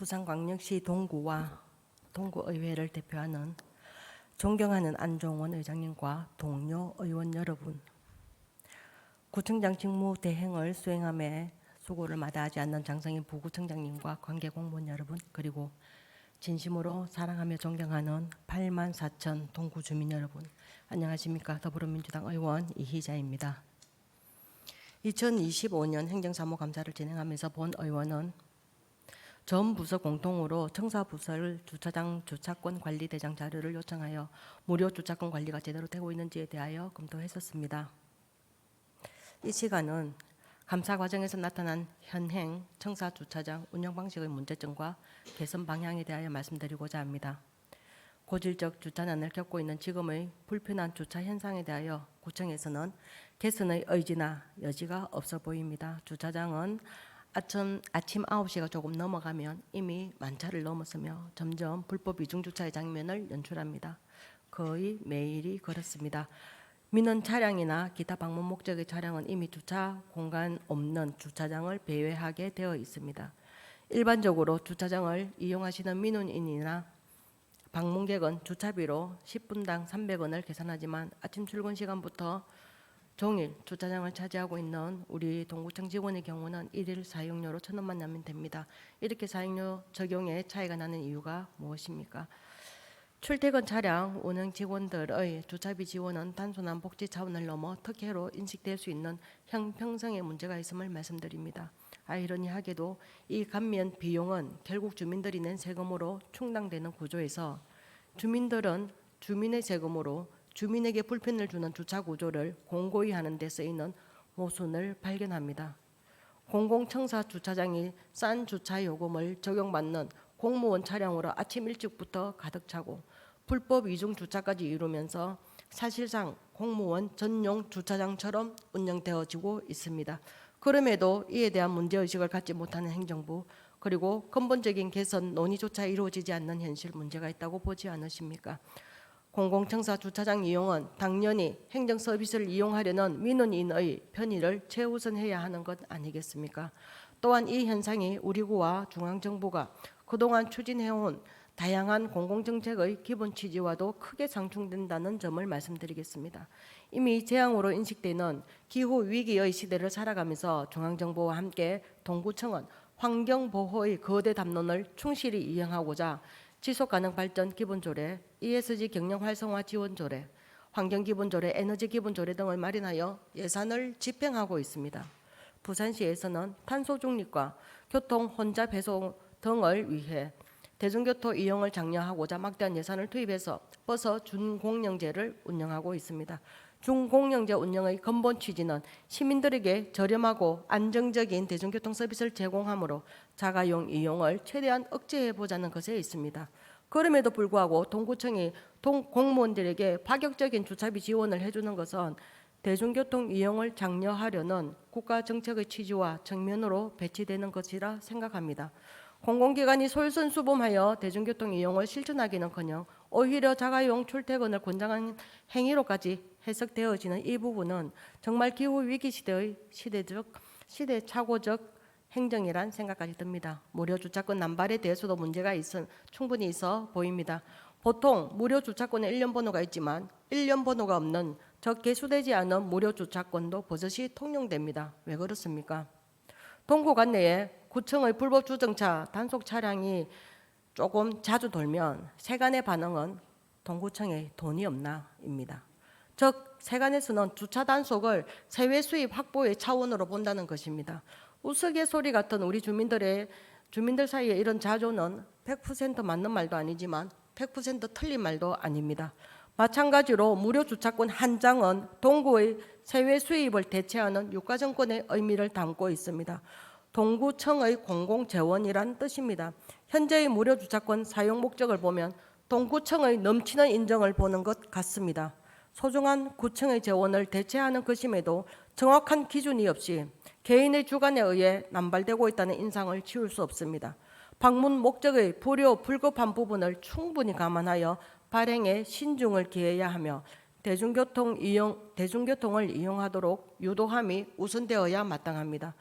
부산광역시 동구와 동구의회를 대표하는 존경하는 안종원 의장님과 동료 의원 여러분, 구청장 직무 대행을 수행함에 수고를 마다하지 않는 장성인 부구청장님과 관계공무원 여러분, 그리고 진심으로 사랑하며 존경하는 8만 4천 동구 주민 여러분, 안녕하십니까. 더불어민주당 의원 이희자입니다. 2025년 행정사무감사를 진행하면서 본 의원은 전 부서 공통으로 청사부서를 주차장 주차권 관리 대장 자료를 요청하여 무료 주차권 관리가 제대로 되고 있는지에 대하여 검토했었습니다. 이 시간은 감사 과정에서 나타난 현행 청사 주차장 운영 방식의 문제점과 개선 방향에 대하여 말씀드리고자 합니다. 고질적 주차난을 겪고 있는 지금의 불편한 주차 현상에 대하여 구청에서는 개선의 의지나 여지가 없어 보입니다. 주차장은 아침 9시가 조금 넘어가면 이미 만차를 넘었으며 점점 불법 이중주차의 장면을 연출합니다. 거의 매일이 그렇습니다. 민원 차량이나 기타 방문 목적의 차량은 이미 주차 공간 없는 주차장을 배회하게 되어 있습니다. 일반적으로 주차장을 이용하시는 민원인이나 방문객은 주차비로 10분당 300원을 계산하지만 아침 출근 시간부터 종일 주차장을 차지하고 있는 우리 동구청 직원의 경우는 일일 사용료로 1,000원만 내면 됩니다. 이렇게 사용료 적용에 차이가 나는 이유가 무엇입니까? 출퇴근 차량 운행 직원들의 주차비 지원은 단순한 복지 차원을 넘어 특혜로 인식될 수 있는 형평성의 문제가 있음을 말씀드립니다. 아이러니하게도 이 감면 비용은 결국 주민들이 낸 세금으로 충당되는 구조에서 주민들은 주민의 세금으로 주민에게 불편을 주는 주차 구조를 공고히 하는 데 쓰이는 모순을 발견합니다. 공공청사 주차장이 싼 주차 요금을 적용받는 공무원 차량으로 아침 일찍부터 가득 차고 불법 이중 주차까지 이루면서 사실상 공무원 전용 주차장처럼 운영되어지고 있습니다. 그럼에도 이에 대한 문제의식을 갖지 못하는 행정부, 그리고 근본적인 개선 논의조차 이루어지지 않는 현실 문제가 있다고 보지 않으십니까? 공공청사 주차장 이용은 당연히 행정 서비스를 이용하려는 민원인의 편의를 최우선해야 하는 것 아니겠습니까? 또한 이 현상이 우리 구와 중앙정부가 그동안 추진해온 다양한 공공정책의 기본 취지와도 크게 상충된다는 점을 말씀드리겠습니다. 이미 재앙으로 인식되는 기후위기의 시대를 살아가면서 중앙정부와 함께 동구청은 환경보호의 거대 담론을 충실히 이행하고자 지속가능 발전 기본조례, ESG 경영 활성화 지원조례, 환경기본조례, 에너지기본조례 등을 마련하여 예산을 집행하고 있습니다. 부산시에서는 탄소 중립과 교통 혼잡 해소 등을 위해 대중교통 이용을 장려하고자 막대한 예산을 투입해서 버스 준공영제를 운영하고 있습니다. 준공영제 운영의 근본 취지는 시민들에게 저렴하고 안정적인 대중교통 서비스를 제공하므로 자가용 이용을 최대한 억제해보자는 것에 있습니다. 그럼에도 불구하고 동구청이 공무원들에게 파격적인 주차비 지원을 해주는 것은 대중교통 이용을 장려하려는 국가정책의 취지와 정면으로 배치되는 것이라 생각합니다. 공공기관이 솔선수범하여 대중교통 이용을 실천하기는커녕 오히려 자가용 출퇴근을 권장하는 행위로까지 해석되어지는 이 부분은 정말 기후위기 시대의 시대착오적 행정이란 생각까지 듭니다. 무료 주차권 남발에 대해서도 문제가 충분히 있어 보입니다. 보통 무료 주차권에 1년 번호가 있지만 1년 번호가 없는 개수되지 않은 무료 주차권도 버젓이 통용됩니다. 왜 그렇습니까? 동구 관내에 구청의 불법 주정차 단속 차량이 조금 자주 돌면 세간의 반응은 동구청에 돈이 없나입니다. 즉 세간에서는 주차 단속을 세외 수입 확보의 차원으로 본다는 것입니다. 우스갯소리 같은 우리 주민들 사이에 이런 자조는 100% 맞는 말도 아니지만 100% 틀린 말도 아닙니다. 마찬가지로 무료 주차권 한 장은 동구의 세외 수입을 대체하는 유가정권의 의미를 담고 있습니다. 동구청의 공공재원이란 뜻입니다. 현재의 무료 주차권 사용 목적을 보면 동구청의 넘치는 인정을 보는 것 같습니다. 소중한 구청의 재원을 대체하는 것임에도 정확한 기준이 없이 개인의 주관에 의해 남발되고 있다는 인상을 지울 수 없습니다. 방문 목적의 불급한 부분을 충분히 감안하여 발행에 신중을 기해야 하며 대중교통을 이용하도록 유도함이 우선되어야 마땅합니다.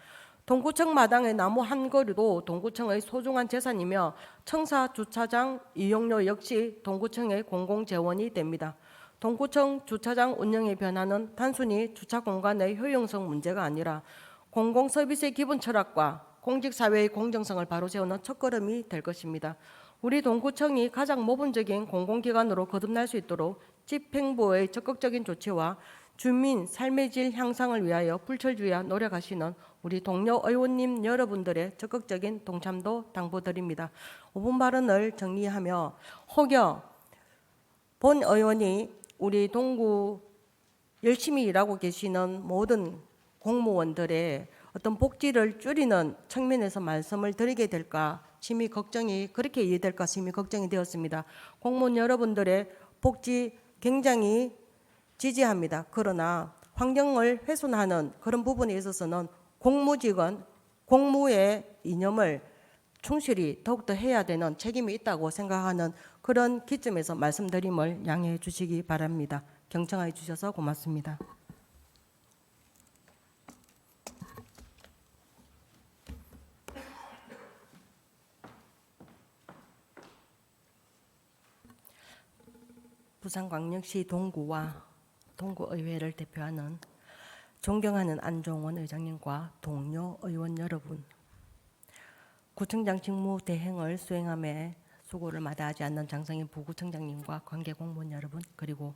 동구청 마당의 나무 한 그루도 동구청의 소중한 재산이며 청사 주차장 이용료 역시 동구청의 공공재원이 됩니다. 동구청 주차장 운영의 변화는 단순히 주차 공간의 효용성 문제가 아니라 공공서비스의 기본 철학과 공직사회의 공정성을 바로세우는 첫걸음이 될 것입니다. 우리 동구청이 가장 모범적인 공공기관으로 거듭날 수 있도록 집행부의 적극적인 조치와 주민 삶의 질 향상을 위하여 불철주야 노력하시는 우리 동료 의원님 여러분들의 적극적인 동참도 당부드립니다. 5분 발언을 정리하며 혹여 본 의원이 우리 동구 열심히 일하고 계시는 모든 공무원들의 어떤 복지를 줄이는 측면에서 말씀을 드리게 될까 심히 걱정이 그렇게 이해될까 심히 걱정이 되었습니다. 공무원 여러분들의 복지 굉장히 지지합니다. 그러나 환경을 훼손하는 그런 부분에 있어서는 공무직은 공무의 이념을 충실히 더욱더 해야 되는 책임이 있다고 생각하는 그런 기점에서 말씀드림을 양해해 주시기 바랍니다. 경청해 주셔서 고맙습니다. 부산광역시 동구와 동구의회를 대표하는 존경하는 안종원 의장님과 동료 의원 여러분, 구청장 직무 대행을 수행함에 수고를 마다하지 않는 장성인 부구청장님과 관계 공무원 여러분, 그리고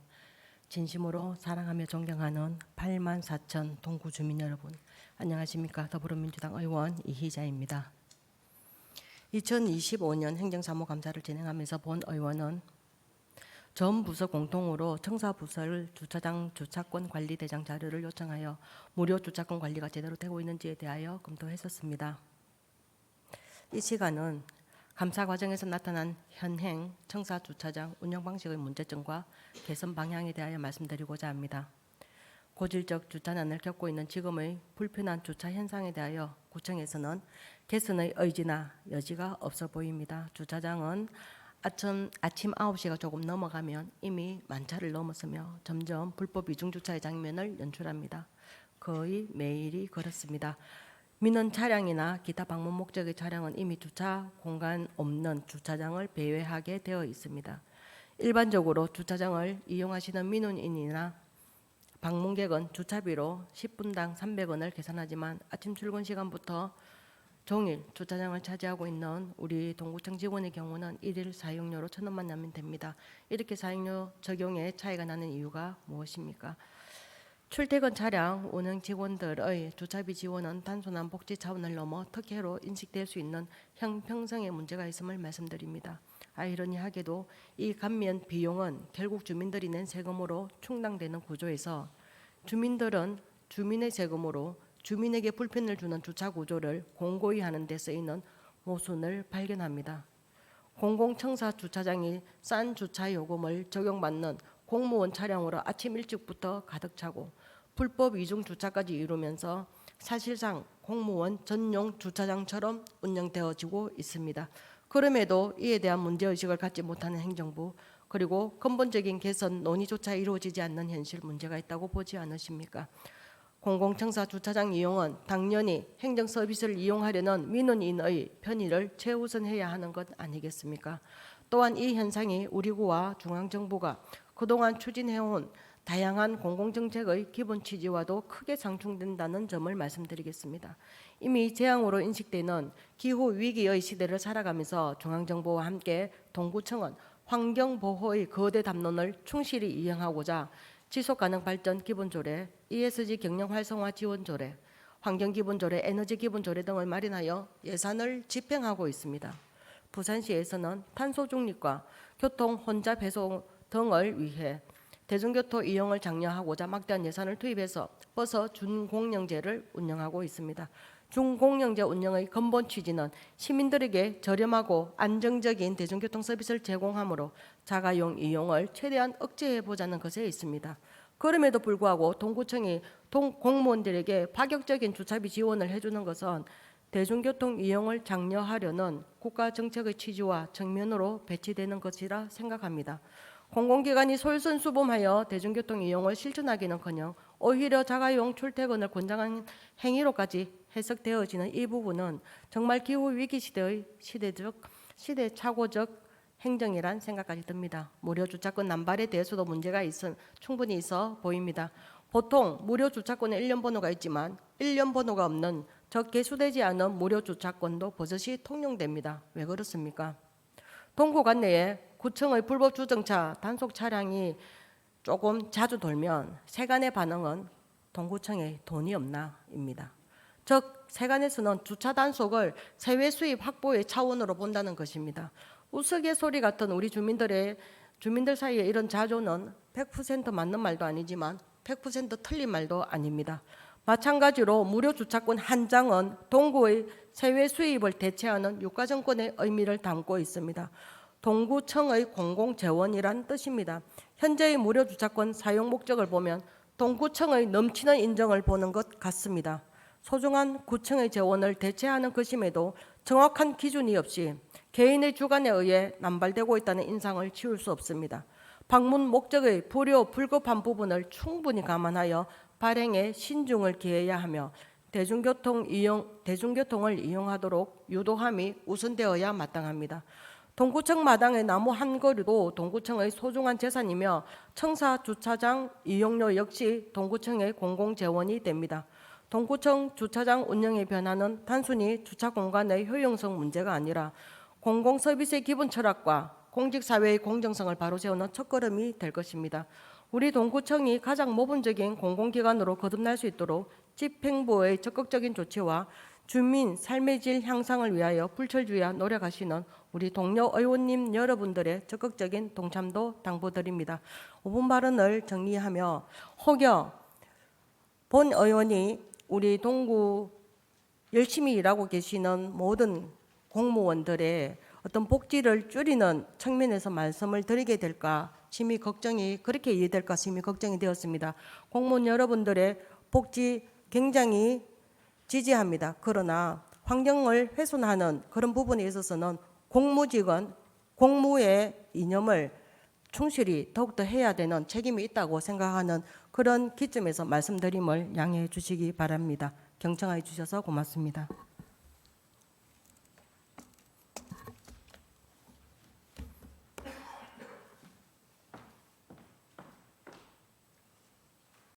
진심으로 사랑하며 존경하는 8만 4천 동구 주민 여러분, 안녕하십니까. 더불어민주당 의원 이희자입니다. 2025년 행정사무감사를 진행하면서 본 의원은 전 부서 공통으로 청사부서를 주차장 주차권 관리 대장 자료를 요청하여 무료 주차권 관리가 제대로 되고 있는지에 대하여 검토했었습니다. 이 시간은 감사 과정에서 나타난 현행 청사 주차장 운영 방식의 문제점과 개선 방향에 대하여 말씀드리고자 합니다. 고질적 주차난을 겪고 있는 지금의 불편한 주차 현상에 대하여 구청에서는 개선의 의지나 여지가 없어 보입니다. 주차장은 아침 9시가 조금 넘어가면 이미 만차를 넘었으며 점점 불법 이중주차의 장면을 연출합니다. 거의 매일이 그렇습니다. 민원 차량이나 기타 방문 목적의 차량은 이미 주차 공간 없는 주차장을 배회하게 되어 있습니다. 일반적으로 주차장을 이용하시는 민원인이나 방문객은 주차비로 10분당 300원을 계산하지만 아침 출근 시간부터 종일 주차장을 차지하고 있는 우리 동구청 직원의 경우는 일일 사용료로 1,000원만 내면 됩니다. 이렇게 사용료 적용에 차이가 나는 이유가 무엇입니까? 출퇴근 차량 운행 직원들의 주차비 지원은 단순한 복지 차원을 넘어 특혜로 인식될 수 있는 형평성의 문제가 있음을 말씀드립니다. 아이러니하게도 이 감면 비용은 결국 주민들이 낸 세금으로 충당되는 구조에서 주민들은 주민의 세금으로 주민에게 불편을 주는 주차 구조를 공고히 하는 데 쓰이는 모순을 발견합니다. 공공청사 주차장이 싼 주차 요금을 적용받는 공무원 차량으로 아침 일찍부터 가득 차고 불법 이중 주차까지 이루면서 사실상 공무원 전용 주차장처럼 운영되어지고 있습니다. 그럼에도 이에 대한 문제의식을 갖지 못하는 행정부, 그리고 근본적인 개선 논의조차 이루어지지 않는 현실 문제가 있다고 보지 않으십니까? 공공청사 주차장 이용은 당연히 행정 서비스를 이용하려는 민원인의 편의를 최우선해야 하는 것 아니겠습니까? 또한 이 현상이 우리 구와 중앙정부가 그동안 추진해온 다양한 공공정책의 기본 취지와도 크게 상충된다는 점을 말씀드리겠습니다. 이미 재앙으로 인식되는 기후위기의 시대를 살아가면서 중앙정부와 함께 동구청은 환경보호의 거대 담론을 충실히 이행하고자 지속가능 발전 기본조례, ESG 경영 활성화 지원조례, 환경기본조례, 에너지기본조례 등을 마련하여 예산을 집행하고 있습니다. 부산시에서는 탄소 중립과 교통 혼잡 해소 등을 위해 대중교통 이용을 장려하고자 막대한 예산을 투입해서 버스 준공영제를 운영하고 있습니다. 준공영제 운영의 근본 취지는 시민들에게 저렴하고 안정적인 대중교통 서비스를 제공하므로 자가용 이용을 최대한 억제해보자는 것에 있습니다. 그럼에도 불구하고 동구청이 공무원들에게 파격적인 주차비 지원을 해주는 것은 대중교통 이용을 장려하려는 국가정책의 취지와 측면으로 배치되는 것이라 생각합니다. 공공기관이 솔선수범하여 대중교통 이용을 실천하기는커녕 오히려 자가용 출퇴근을 권장하는 행위로까지 해석되어지는 이 부분은 정말 기후 위기 시대의 시대착오적 행정이란 생각까지 듭니다. 무료 주차권 남발에 대해서도 문제가 충분히 있어 보입니다. 보통 무료 주차권에 1년 번호가 있지만 1년 번호가 없는 개수되지 않은 무료 주차권도 버젓이 통용됩니다. 왜 그렇습니까? 동구 관내에 구청의 불법 주정차 단속 차량이 조금 자주 돌면 세간의 반응은 동구청에 돈이 없나입니다. 즉 세간에서는 주차 단속을 세외 수입 확보의 차원으로 본다는 것입니다. 우스갯소리 같은 우리 주민들 사이에 이런 자조는 100% 맞는 말도 아니지만 100% 틀린 말도 아닙니다. 마찬가지로 무료 주차권 한 장은 동구의 세외 수입을 대체하는 유가정권의 의미를 담고 있습니다. 동구청의 공공재원이란 뜻입니다. 현재의 무료 주차권 사용 목적을 보면 동구청의 넘치는 인정을 보는 것 같습니다. 소중한 구청의 재원을 대체하는 것임에도 정확한 기준이 없이 개인의 주관에 의해 남발되고 있다는 인상을 지울 수 없습니다. 방문 목적의 불급한 부분을 충분히 감안하여 발행에 신중을 기해야 하며 대중교통을 이용하도록 유도함이 우선되어야 마땅합니다. 동구청 마당의 나무 한 그루도 동구청의 소중한 재산이며 청사 주차장 이용료 역시 동구청의 공공재원이 됩니다. 동구청 주차장 운영의 변화는 단순히 주차 공간의 효용성 문제가 아니라 공공서비스의 기본 철학과 공직사회의 공정성을 바로세우는 첫걸음이 될 것입니다. 우리 동구청이 가장 모범적인 공공기관으로 거듭날 수 있도록 집행부의 적극적인 조치와 주민 삶의 질 향상을 위하여 불철주야 노력하시는 우리 동료 의원님 여러분들의 적극적인 동참도 당부드립니다. 5분 발언을 정리하며 혹여 본 의원이 우리 동구 열심히 일하고 계시는 모든 공무원들의 어떤 복지를 줄이는 측면에서 말씀을 드리게 될까 심히 걱정이 그렇게 이해될까 심히 걱정이 되었습니다. 공무원 여러분들의 복지 굉장히 지지합니다. 그러나 환경을 훼손하는 그런 부분에 있어서는 공무직은 공무의 이념을 충실히 더욱더 해야 되는 책임이 있다고 생각하는 그런 기점에서 말씀드림을 양해해 주시기 바랍니다. 경청해 주셔서 고맙습니다.